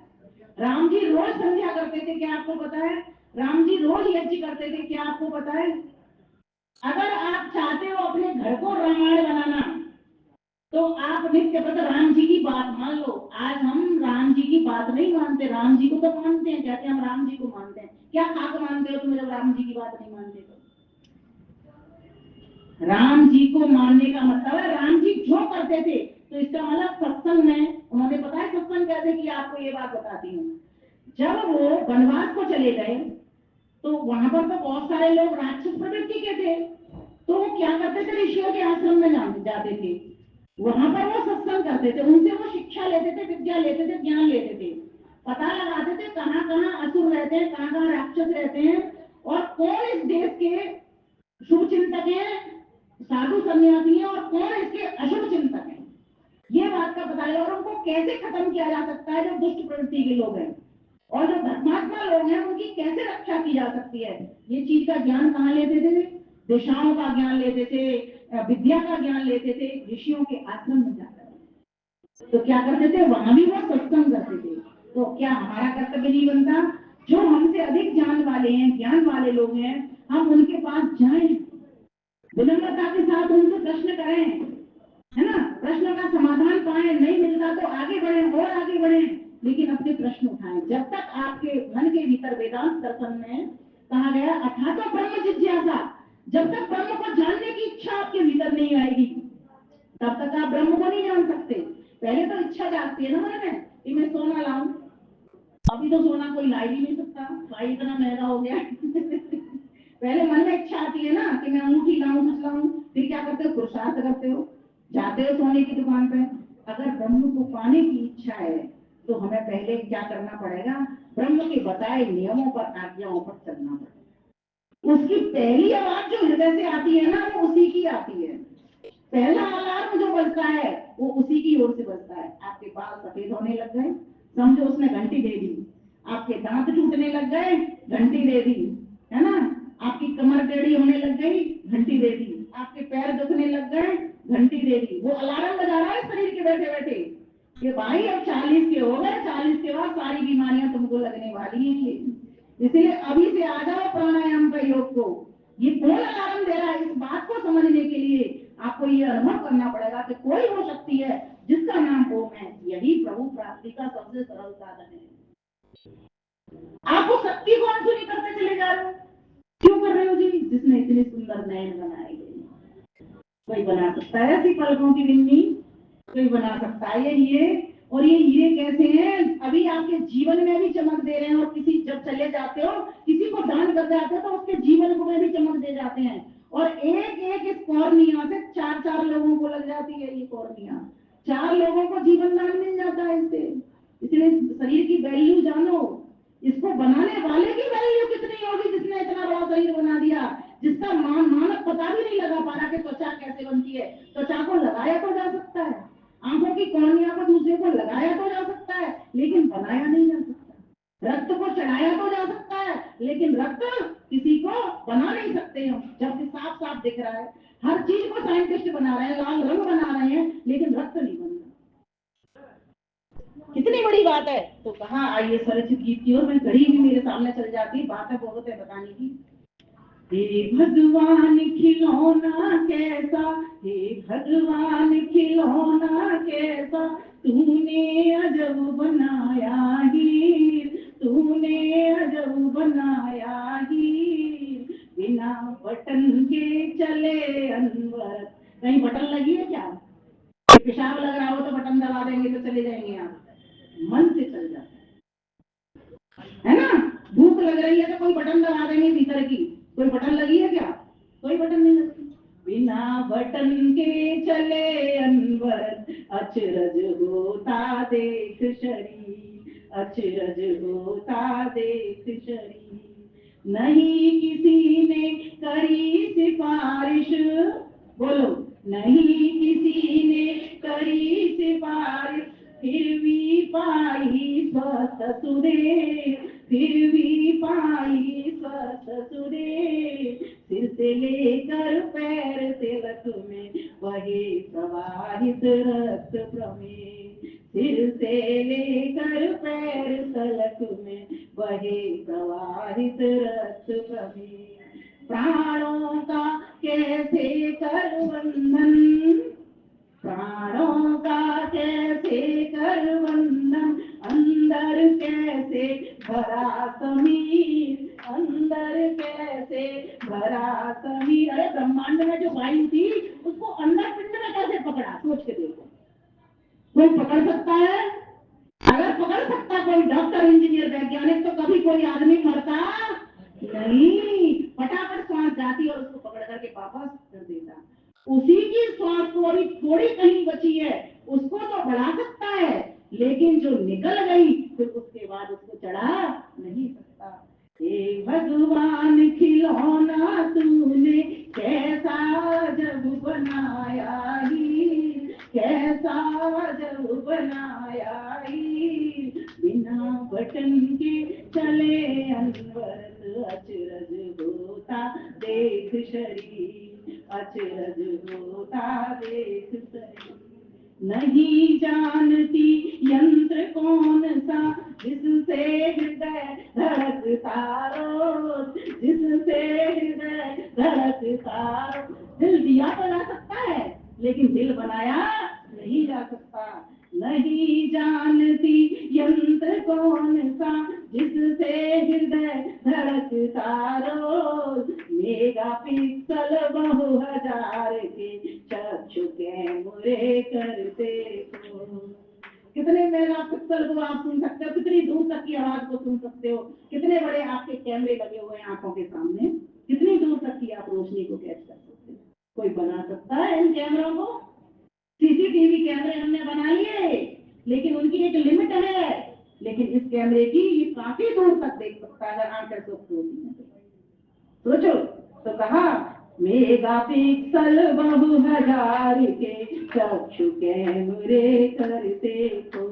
राम जी रोज संध्या करते थे, क्या आपको पता है? राम जी रोज यज्ञ करते थे, क्या आपको पता है? अगर आप चाहते हो अपने घर को रामायण बनाना तो आप नित्य व्रत राम जी की बात मान लो। आज हम राम जी की बात नहीं मानते, राम जी को तो मानते हैं, कहते हैं हम राम जी को मानते हैं। क्या खाक मानते हो तुम जब राम जी की बात नहीं मानते? तो राम जी को मानने का मतलब है राम जी जो करते थे, तो इसका मतलब सत्संग में उन्होंने बताया सत्संग कैसे किया। आपको ये बात बताती हूँ। जब वो वनवास को चले गए तो वहां पर तो बहुत सारे लोग राक्षस प्रवृत्ति के थे, तो वो क्या करते थे? ऋषियों के आश्रम में जाते थे, वहां पर वो सत्संग करते थे, उनसे वो शिक्षा लेते थे, विद्या लेते थे, ज्ञान लेते थे, पता लगाते थे कहाँ कहाँ असुर रहते हैं, कहाँ कहाँ राक्षस रहते हैं, और कौन इस देश के शुभ चिंतक है, साधु सन्यासी है, और कौन इसके अशुभ चिंतक है। ये बात का पता लगा और उनको कैसे खत्म किया जा सकता है जो दुष्ट प्रवृत्ति के लोग हैं, और जो धर्मात्मा लोग हैं उनकी कैसे रक्षा की जा सकती है। ये चीज का ज्ञान कहाँ लेते थे? दिशाओं का ज्ञान लेते थे, विद्या का ज्ञान लेते थे ऋषियों के आश्रम में जाकर। तो क्या करते थे? वहां भी वो सत्संग करते थे। तो क्या हमारा कर्तव्य नहीं बनता, जो हमसे अधिक ज्ञान वाले हैं, ज्ञान वाले लोग हैं, हम उनके पास जाएं, विनम्रता के साथ उनसे प्रश्न करें, है ना, प्रश्न का समाधान पाए, नहीं मिलता तो आगे बढ़े और आगे बढ़े, लेकिन अपने प्रश्न उठाएं। जब तक आपके मन के भीतर, वेदांत दर्शन में कहा गया अथा तो ब्रह्म जिज्ञासा, जब तक ब्रह्म को जानने की इच्छा आपके भीतर नहीं आएगी तब तक आप ब्रह्म को नहीं जान सकते। पहले तो इच्छा जागती है ना मन में कि मैं सोना लाऊं, अभी तो सोना कोई ला ही नहीं सकता, भाई इतना महंगा हो गया। पहले मन में इच्छा आती है ना कि मैं अंगूठी लाऊं, कुछ लाऊं, फिर क्या करते हो? पुरुषार्थ करते हो, जाते हो सोने की दुकान पे। अगर ब्रह्म को पाने की इच्छा है तो हमें पहले क्या करना पड़ेगा? ब्रह्म के बताए नियमों पर, आज्ञाओं पर चलना पड़ेगा। उसकी पहली आवाज जो हृदय से आती है ना, वो उसी की आती है। पहला अलार्म जो बजता है वो उसी की ओर से बजता है। आपके बाल सफेद होने लग गए, समझो उसने घंटी दे दी। आपके दांत टूटने लग गए, घंटी दे दी, है ना। आपकी कमर टेढ़ी होने लग गई, घंटी दे दी। आपके पैर दुखने लग गए, घंटी दे दी। वो अलार्म बजा रहा है शरीर के बैठे बैठे कि भाई अब 40 के हो गए, 40 के बाद सारी बीमारियां तुमको लगने वाली हैं। इसलिए अभी से आ जाओ प्राणायाम का योग को। ये कौन अलार्म दे रहा है? इस बात को समझने के लिए आपको ये अनुभव करना पड़ेगा कि कोई हो शक्ति है जिसका नाम ओम है। यही प्रभु प्राप्ति का सबसे सरल साधन है। सबकी कौन सुनी करते चले जा रहे हो? क्यों कर रहे हो जी? जिसने इतने सुंदर नयन बनाए गए, कोई बना सकता है ऐसी पलकों की बिन्नी? कोई बना सकता है ये हीरे? और ये हीरे कैसे हैं? अभी आपके जीवन में भी चमक दे रहे हैं, और किसी जब चले जाते हो, किसी को दान कर जाते हो, तो उसके जीवन को में भी चमक दे जाते हैं। और एक एक इस कॉर्निया से चार चार लोगों को लग जाती है ये कॉर्निया, 4 लोगों को जीवन दान मिल जाता है इससे। इसलिए शरीर की वैल्यू जानो, इसको बनाने वाले की वैल्यू कितनी होगी जिसने इतना बड़ा शरीर बना दिया, जिसका मानक पता भी नहीं लगा पा रहा कि त्वचा कैसे बनती है। त्वचा को लगाया तो जा सकता है, आंखों की कॉर्निया को दूसरे को लगाया तो जा सकता है, लेकिन बनाया नहीं जा सकता। रक्त को चढ़ाया तो जा सकता है, लेकिन रक्त किसी को बना नहीं सकते हम, जबकि साफ साफ दिख रहा है। हर चीज को साइंटिस्ट बना रहे हैं, लाल रंग बना रहे हैं, लेकिन रक्त नहीं बन रहा। कितनी बड़ी बात है। तो कहा आइए स्वरचित गीत की ओर। मैं घड़ी भी मेरे सामने चल जाती, बात है बहुत है बताने की। हे भगवान खिलौना कैसा, हे भगवान खिलौना कैसा, तूने अजब बनाया हीर, तूने अजब बनाया हीर, बिना बटन के चले अनवर। कहीं बटन लगी है क्या? पेशाब लग रहा हो तो बटन दबा देंगे तो चले जाएंगे आप, मन से चल जाता है ना। भूख लग रही है तो कोई बटन दबा देंगे भीतर की, कोई बटन लगी है क्या? कोई बटन नहीं लगी। बिना बटन के चले अनवर, अचरज होता देख शरीर, अचरज होता देख शरीर। नहीं किसी ने करी सिफारिश, बोलो, नहीं किसी ने करी सिफारिश, फिर भी पाई स्वस्थ सुरे, फिर भी पाई स्वस्थ सुरे। सिर से लेकर पैर तिलक में वही प्रवाहित रक्त प्रमेय, सिर से लेकर पैर तलक में वही प्रवाहित रक्त प्रमेय। प्राणों का कैसे कर वंदन, प्राणों का कैसे कर वंदन, अंदर कैसे भरा समीर, अंदर कैसे भरा समीर। अरे ब्रह्मांड में जो वायु थी उसको अंदर पिंड में कैसे पकड़ा, सोच के देखो। कोई पकड़ सकता है? अगर पकड़ सकता कोई डॉक्टर, इंजीनियर, वैज्ञानिक, तो कभी कोई आदमी मरता नहीं, फटाफट सांस जाती और उसको पकड़ करके वापस कर देता। उसी की सांस को अभी थोड़ी कहीं बची है, उसको तो बढ़ा सकता है, लेकिन जो निकल गई फिर उसके बाद उसको चढ़ा नहीं सकता। हे भगवान खिलौना तूने कैसा जब बनाया ही, कैसा जब बनाया ही, बिना बटन के चले अनवर, अचरज होता देख शरीर, अचरज होता देख शरीर। नहीं जानती यंत्र कौन सा, जिससे हृदय धड़कता रोज, जिससे हृदय धड़कता रोज। दिल दिया तो जा सकता है, लेकिन दिल बनाया नहीं जा सकता। नहीं जानती यंत्र कौन सा, जिससे हृदय धड़कता रोज, मेगा पिक्सल बहु हजार के चक्षु कैमरे करते हो। कितने मेगा पिक्सल को आप सुन सकते हो, कितनी दूर तक की आवाज को सुन सकते हो, कितने बड़े आपके कैमरे लगे हुए हैं आंखों के सामने, कितनी दूर तक की आप रोशनी को कैच कर सकते हो। कोई बना सकता है इन कैमरों को? सीसीटीवी कैमरे हमने बना लिए, लेकिन उनकी एक लिमिट है, लेकिन इस कैमरे की ये काफी दूर तक देख सकता है अगर आंखें स्वस्थ होती है। सोचो। तो कहा मेगा पिक्सल बहु हजार के चक्षु कैमरे करते को,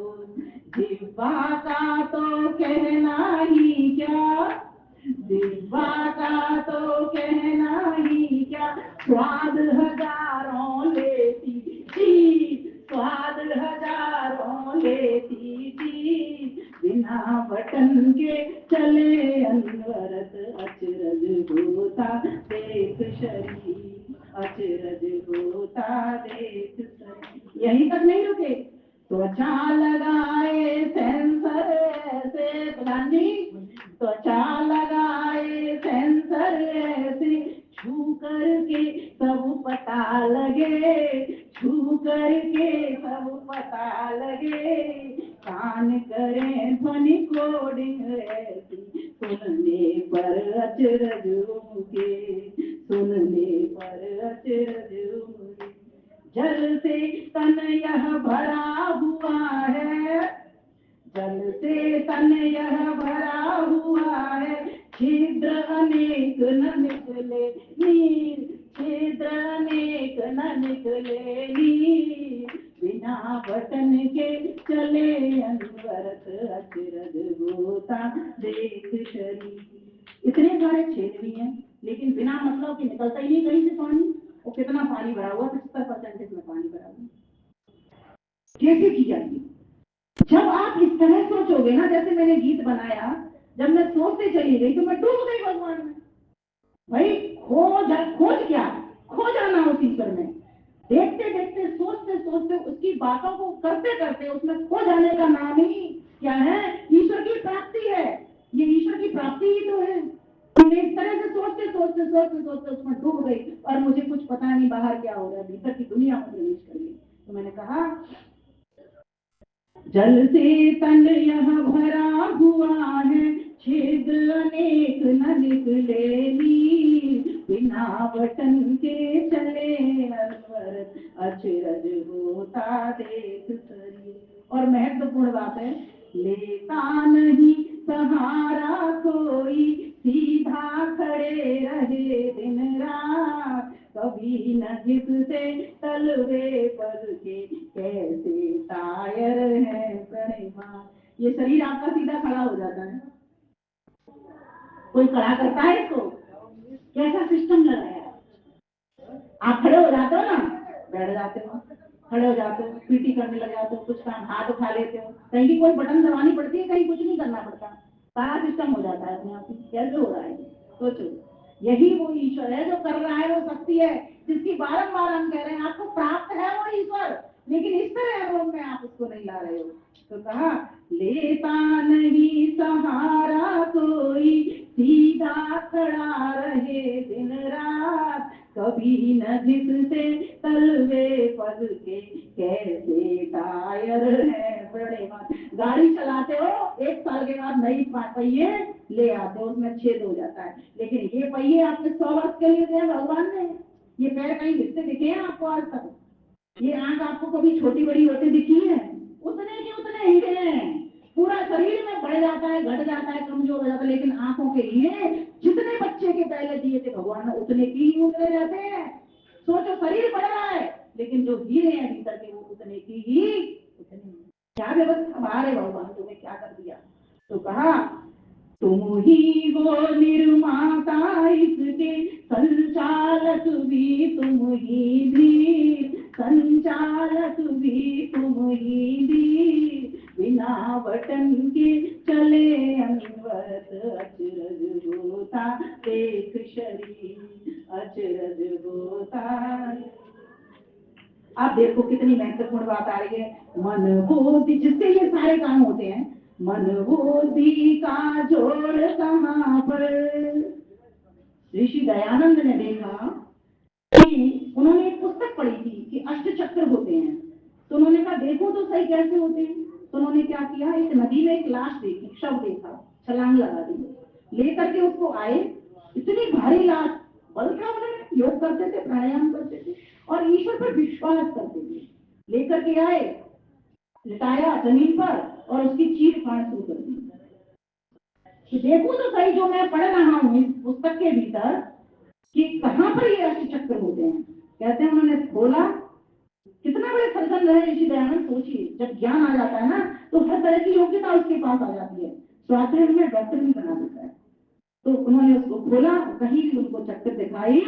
जिह्वा का तो कहना ही क्या, जिह्वा का तो कहना ही क्या, स्वाद हजारों लेती थी, स्वाद हजारों लेती थी, बिना बटन के चले अनवरत, अचरज होता देख शरीर, अचरज होता देख शरीर। यहीं तक नहीं रुके, त्वचा लगाए सेंसर ऐसे, प्रधान जी त्वचा सब पता लगे, कान करें ध्वनि कोडिंग ऐसी, सुनने पर अचरज उमगे, सुनने पर अचरज उमगे। जल से तन यह भरा हुआ है, जल से तन यह भरा हुआ है, छिद्र अनेक न निकले नीर, छिद्र अनेक न निकले नीर, बिना बटन के चले अनवरत अचरज होता देख शरीर। इतने सारे छेद भी हैं, लेकिन बिना मतलब के निकलता ही नहीं कहीं से पानी। और कितना पानी भरा हुआ, 70% में पानी भरा हुआ। कैसे किया ये? जब आप इस तरह सोचोगे ना, जैसे मैंने गीत बनाया, जब मैं सोचते चली गई तो मैं डूब गई भगवान में। भाई खोज क्या, खो जाना उस ईश्वर में। देखते देखते, सोचते सोचते, उसकी बातों को करते करते उसमें खो जाने का नाम ही क्या है? ईश्वर की प्राप्ति है। ये ईश्वर की प्राप्ति ही तो है। मैं इस तरह से सोचते सोचते सोचते सोचते उसमें डूब गई और मुझे कुछ पता नहीं बाहर क्या हो रहा है, भीतर की दुनिया में प्रवेश कर गई। तो मैंने कहा, जल से तन यह भरा हुआ है, छिद्र अनेक न निकले नीर, बिना बटन के चले अनवरत अचरज होता देख शरीर। और महत्वपूर्ण बात है, लेता नहीं सहारा कोई, सीधा खड़े रहे दिन रात, कभी न घिसते तलवे पर के, कैसे टायर है प्रणिमा। ये शरीर आपका सीधा खड़ा हो जाता है। कोई खड़ा करता है इसको? कैसा सिस्टम लगाया? आप खड़े हो जाते हो ना, बैठ जाते हो, खड़े हो जाते हो, पीटी करने लग जाते हो, कुछ काम हाथ उठा लेते हो, कहीं की कोई बटन दबानी पड़ती है, कहीं कुछ नहीं करना पड़ता, सारा सिस्टम हो जाता है अपने आप। कैसे हो रहा है? सोचो। यही वो ईश्वर है जो कर रहा है, वो शक्ति है जिसकी बारंबार हम कह रहे हैं आपको प्राप्त है वो ईश्वर, लेकिन इस तरह रूप में आप उसको नहीं ला रहे हो। तो कहा, लेता नहीं सहारा कोई, सीधा खड़ा रहे दिन रात, कभी न घिसते तलवे पग के, कैसे टायर है बड़े मान। गाड़ी चलाते हो, 1 साल के बाद नई पहिए ले आते हो, उसमें छेद हो जाता है, लेकिन ये पहिए आपने 100 वर्ष के लिए दिए भगवान ने। ये पैर कहीं घिसते दिखे हैं आपको आज तक? ये आंख आपको कभी छोटी बड़ी होती दिखी है? उतने के उतने ही हैं। पूरा शरीर में बढ़ जाता है, घट जाता है, कमजोर हो जाता है, लेकिन आंखों के लिए जितने बच्चे के पहले दिए थे भगवान ने, उतने की ही उतने रहते हैं। सोचो, शरीर बढ़ रहा है, लेकिन जो हीरे हैं भीतर के, वो उतने की ही उतने। क्या व्यवस्था बाहर है भगवान, तुम्हें क्या कर दिया? तो कहा, तुम ही वो निर्माता इसके, संचालक भी तुम ही भी, संचालक भी तुम ही भी, बिना बटन के चले अनवरत अचरज होता देख शरीर, अचरज होता। आप देखो कितनी महत्वपूर्ण बात आ रही है। मन बुद्धि, जिससे ये सारे काम होते हैं, मन बुद्धि का जोड़ कहाँ पर। ऋषि दयानंद ने देखा कि उन्होंने एक पुस्तक पढ़ी थी कि अष्ट चक्र होते हैं, तो उन्होंने कहा देखो तो सही कैसे होते हैं। तो उन्होंने क्या किया, एक नदी में एक लाश देखी, शव देखा, छलांग लगा दी, लेकर के उसको आए। इतनी भारी लाश, बल्कि उन्होंने योग करते थे, प्राणायाम करते थे और ईश्वर पर विश्वास करते थे, लेकर के आए, लिटाया जमीन पर और उसकी चीर फाड़ शुरू कर दी। कि देखो तो सही जो मैं पढ़ रहा हूँ इस पुस्तक के भीतर कि कहाँ पर ये अष्ट चक्र होते हैं। कहते हैं उन्होंने खोला, कितना बड़े सर्जन रहे ऋषि दयानंद। सोचिए, जब ज्ञान आ जाता है ना, तो हर तरह की योग्यता उसके पास आ जाती है, स्वास्थ्य में डॉक्टर भी बना देता है। तो उन्होंने उसको खोला, कहीं भी उनको चक्कर दिखाई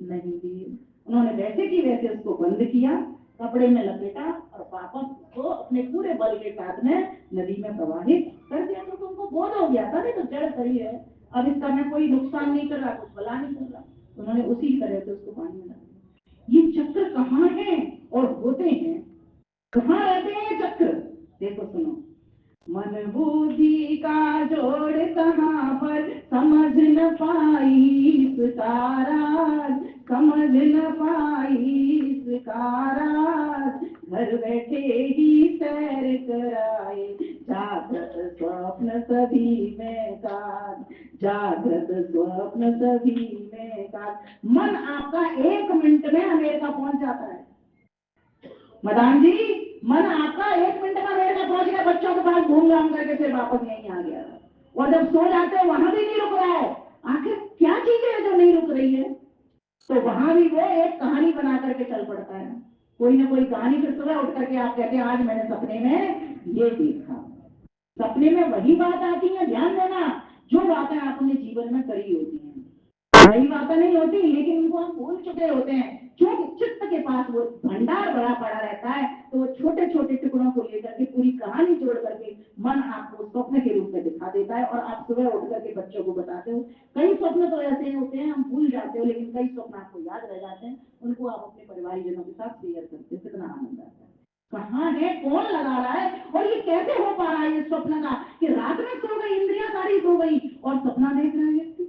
नहीं दी। उन्होंने वैसे की वैसे उसको बंद किया, कपड़े में लपेटा और वापस उसको अपने पूरे बल के साथ में नदी में प्रवाहित कर दिया। तो उनको बोध हो गया था, नहीं तो जड़ शरीर है, अब इसका में कोई नुकसान नहीं कर रहा, कुछ भला नहीं कर रहा। उन्होंने उसी तरह से उसको पानी में डाल दिया। ये चक्र कहाँ है और होते हैं कहाँ रहते हैं ये चक्र? देखो सुनो, मन बुद्धि का जोड़ कहाँ पर, समझ न पाई इसका राज, समझ न पाई इसका राज, घर बैठे ही सैर कराए, जागृत स्वप्न सभी में काज, जागृत स्वप्न सभी में काज। मन आपका 1 मिनट में अमेरिका पहुंच जाता है। मदान जी, मन आपका 1 मिनट में अमेरिका पहुंच गया, बच्चों के पास घूम घाम करके फिर वापस यहीं आ गया, और जब सो जाते हैं वहां भी नहीं रुक रहा है। आखिर क्या चीजें है जो नहीं रुक रही है? तो वहां भी वो एक कहानी बना करके चल पड़ता है, कोई ना कोई कहानी। फिर सुबह उठ करके आप कहते हैं आज मैंने सपने में ये देखा। सपने में वही बात आती है, ध्यान देना, जो बातें आपने जीवन में करी होती हैं वही बातें नहीं होती, लेकिन उनको हम भूल चुके होते हैं। क्योंकि चित्त के पास वो भंडार बड़ा पड़ा रहता है, तो वो छोटे छोटे टुकड़ों को लेकर के पूरी कहानी जोड़ करके मन आपको स्वप्न के रूप में दिखा देता है, और आप सुबह उठ करके बच्चों को बताते हो। कई स्वप्न तो ऐसे होते हैं हम भूल जाते हो, लेकिन कई स्वप्न आपको याद रह जाते हैं, उनको आप अपने परिवारजनों के साथ शेयर करते हो, कितना आनंद आता है। कहाँ है, कौन लगा रहा है, और ये कैसे हो पा रहा है ये स्वप्न का, कि रात में सो गई, इंद्रियां सारी सो गई और सपना देख रहा है व्यक्ति।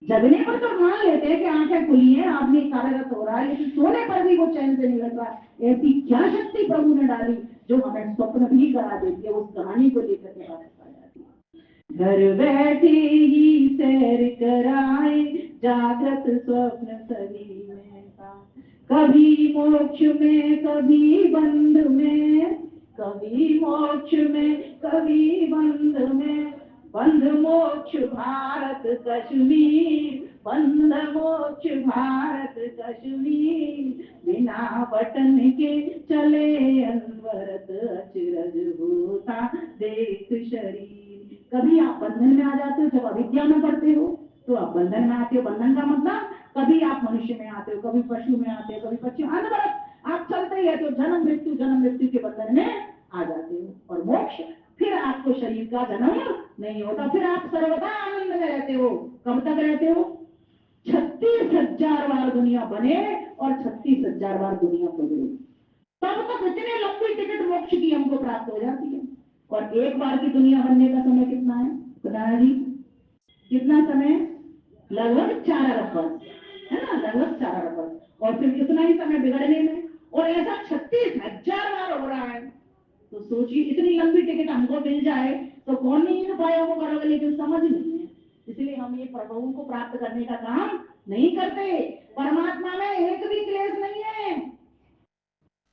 जगने पर तो मान लेते हैं कि आंखें खुली हैं, आदमी कार्यरत हो रहा है, लेकिन सोने पर भी वो चैन से नहीं लग रहा। ऐसी क्या शक्ति प्रभु ने डाली जो हमें स्वप्न भी करा देती है, उस कहानी को लेकर के हमें जाती है। घर बैठे ही सैर कराए, जागृत स्वप्न सभी में था। कभी मोक्ष में कभी बंध में, कभी मोक्ष में कभी बंध में, बंध मोक्ष भारत कश्मीर, बंध मोक्ष भारत कश्मीर, बिना बटन के चले अनवरत, अचरज होता देख शरीर। कभी आप बंधन में आ जाते हो जब अविद्या में पड़ते हो, तो आप बंधन में आते हो। बंधन का मतलब कभी आप मनुष्य में आते हो, कभी पशु में आते हो, कभी पक्षी, अनवरत आप चलते ही रहते हो, जन्म मृत्यु के बंधन में आ जाते हो। और मोक्ष, फिर आपको शरीर का जन्म नहीं होता, फिर आप सर्वदा आनंद में रहते हो। कब तक रहते हो? 36,000 बार दुनिया बने और 36,000 बार दुनिया बदले, तब तक इतने लंबी टिकट मोक्ष की हमको प्राप्त हो जाती है। और एक बार की दुनिया बनने का समय कितना है बताया जी? कितना समय? लगभग 4 अरब वर्ष, है ना, लगभग 4 अरब वर्ष। और फिर कितना ही समय बिगड़ने में, और ऐसा 36,000 बार हो रहा है। तो सोचिए, इतनी लंबी टिकट हमको मिल जाए तो कौन नहीं इन उपायों को करोगे, लेकिन समझ नहीं है, इसलिए हम ये प्रभुओं को प्राप्त करने का काम नहीं करते। परमात्मा में एक भी क्लेश नहीं है,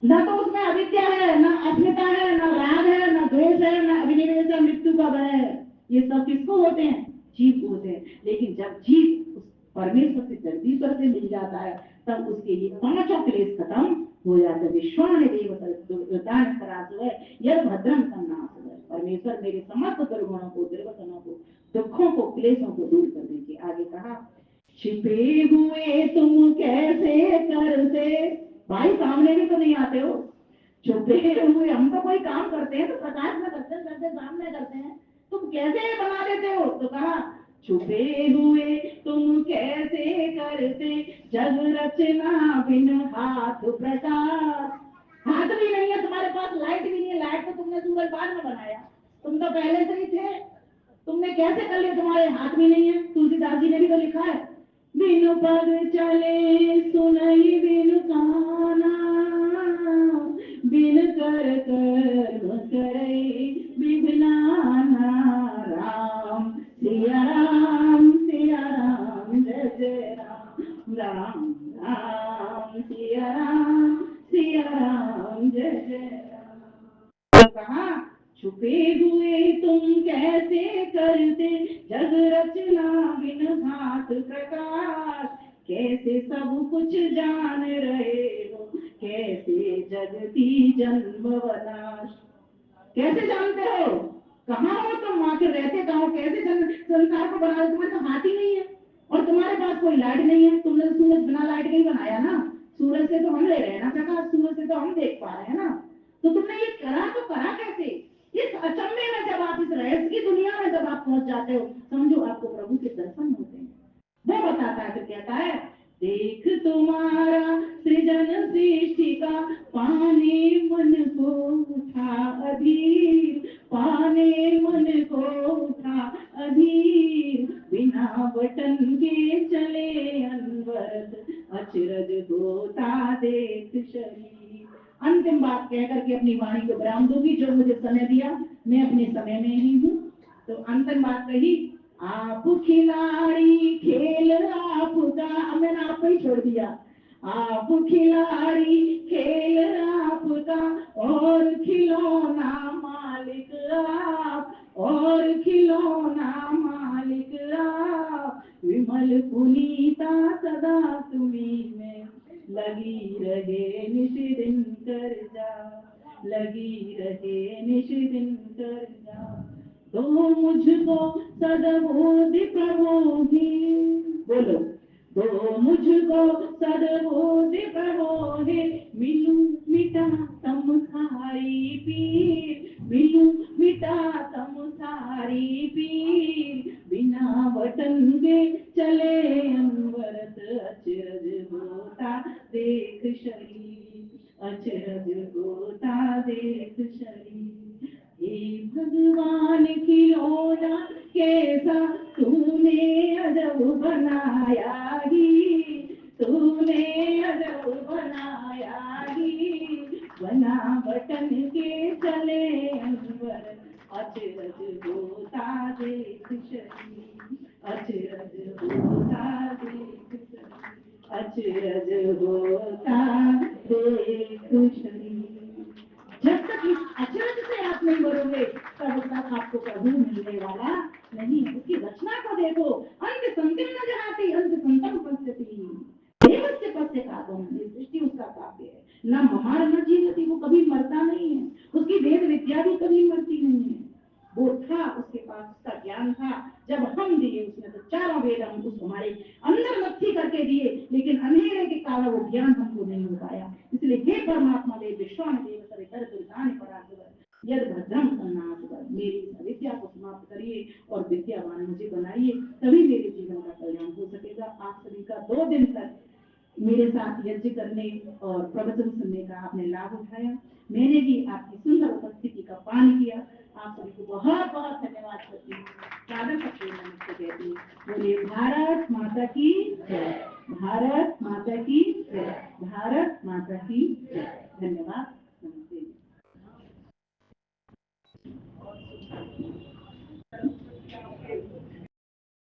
न तो उसमें अविद्या है, न अस्मिता है, न राग है, न द्वेष है, न अभिनिवेश है, मृत्यु का भय है। ये सब किसको होते हैं? जीव को होते हैं। लेकिन जब जीव उस परमेश्वर से, जगदीश्वर से मिल जाता है, तब उसके ये पांचों क्लेश खत्म हो जाते हैं। विश्वान देव यद भद्रम सन्नाथ, परमेश्वर मेरे समस्त दुर्गुणों को, दुर्वचनों को, दुखों को, क्लेशों को दूर कर देंगे। आगे कहा, छिपे हुए तुम कैसे करते, भाई सामने भी तो नहीं आते हो। छुपे हुए, हम तो कोई काम करते हैं तो प्रकाश में करते हैं, सबके सामने करते हैं, तुम कैसे बना देते हो? तो कहा, छुपे हुए तुम कैसे करते, जग रचना बिन हाथ प्रकाश। हाथ भी नहीं है तुम्हारे पास, लाइट भी नहीं है, लाइट तो तुमने सूरज बाद में बनाया, तुम तो पहले से ही थे, तुमने कैसे कर लिया? तुम्हारे हाथ भी नहीं है। तुलसीदास जी ने भी तो लिखा है, बिनु पग चले सुनई बिनु काना, बिन कर कर्म करे बिघ्नाना। राम सिया राम, सिया राम, जय जय राम, राम राम, सिया राम, सिया राम, जय जय राम। कहा, छुपे हुए तुम कैसे करते, जग रचना बिन भात प्रकाश। कैसे सब कुछ जान रहे हो, कैसे जगती जन्म वनाश। कैसे जानते हो? कहाँ हो तुम? आखिर रहते कहाँ हो? कैसे संसार को बना? तुम्हारे तो हाथ ही नहीं है, और तुम्हारे पास कोई लाइट नहीं है। तुमने सूरज बिना लाइट के ही बनाया ना, सूरज से तो हम ले रहे हैं ना प्रकाश, सूरज से तो हम देख पा रहे हैं ना। तो तुमने ये करा तो करा कैसे? इस अचंभे में जब आप, इस रहस्य की दुनिया में जब आप पहुंच जाते हो, समझो आपको प्रभु के दर्शन होते हैं। वो बताता है, फिर कहता है, देख तुम्हारा सृजन सृष्टि का, पाने मन को उठा अधीर, पाने मन को उठा अधीर, बिना बटन के चले अनवरत, अचरज होता देख शरीर। अंतिम बात कह करके अपनी वाणी को विराम दूंगी। जो मुझे समय दिया, मैं अपने समय में ही हूँ। तो अंतिम बात कही, आप खिलाड़ी खेल आपका, मैंने आपको ही छोड़ दिया। आप खिलाड़ी खेल आपका और खिलौना मालिक आप, और खिलौना मालिक आप। विमल पुनीता सदा तुम्ही में लगी रहे निश दिन कर जा, लगी रहे निश दिन कर जा। तो मुझको सद्बुद्धि प्रबोधि, बोलो, तो मुझको सद्बुद्धि प्रबोधि, मिलूं मिटा तम सारी पीर, मिलूं मिटा तम सारी पीर। बिना वतन के चले अनवरत, अचरज होता देख शरीर, अचरज होता देख शरीर। हे भगवान खिलौना कैसा तूने अजब बनाया ही, तूने अजब बनाया ही। बना बटन के चले अनवर, अचरज होता देख शरीर, अचरज होता देख शरीर, अचरज होता देख शरीर। जब तक इस अचरज से आप नहीं बढ़ोगे, तब तक आपको प्रभु मिलने वाला नहीं है। उसकी रचना को देखो, अंत संतिम न जहाती अंत संतम पश्यति, देवस्य पश्य कागम, ये सृष्टि उसका काव्य है। न ममार न जीवती, वो कभी मरता नहीं है। उसकी वेद विद्या भी कभी मरती नहीं है। वो था, उसके पास उसका ज्ञान था। जब हम दिए उसने तो चारों वेद हम उसको हमारे अंदर मत्थी करके दिए, लेकिन अंधेरे के कारण वो ज्ञान हमको नहीं हो पाया। इसलिए हे परमात्मा देव विश्वान देव सरे कर दुर्गान पराशर, यद भद्रम सन्नाथ, मेरी विद्या को समाप्त करिए और विद्यावान मुझे बनाइए, तभी मेरे जीवन का कल्याण हो सकेगा। आप सभी का 2 दिन तक मेरे साथ यज्ञ करने और प्रवचन सुनने का आपने लाभ उठाया। मैंने भी आपकी सुंदर उपस्थिति का पान किया। आप सभी को बहुत बहुत धन्यवाद करती हूँ। सादर करते हुए नमस्ते कहती हूँ। बोलिए भारत माता की जय, भारत माता की जय, भारत माता की जय। धन्यवाद।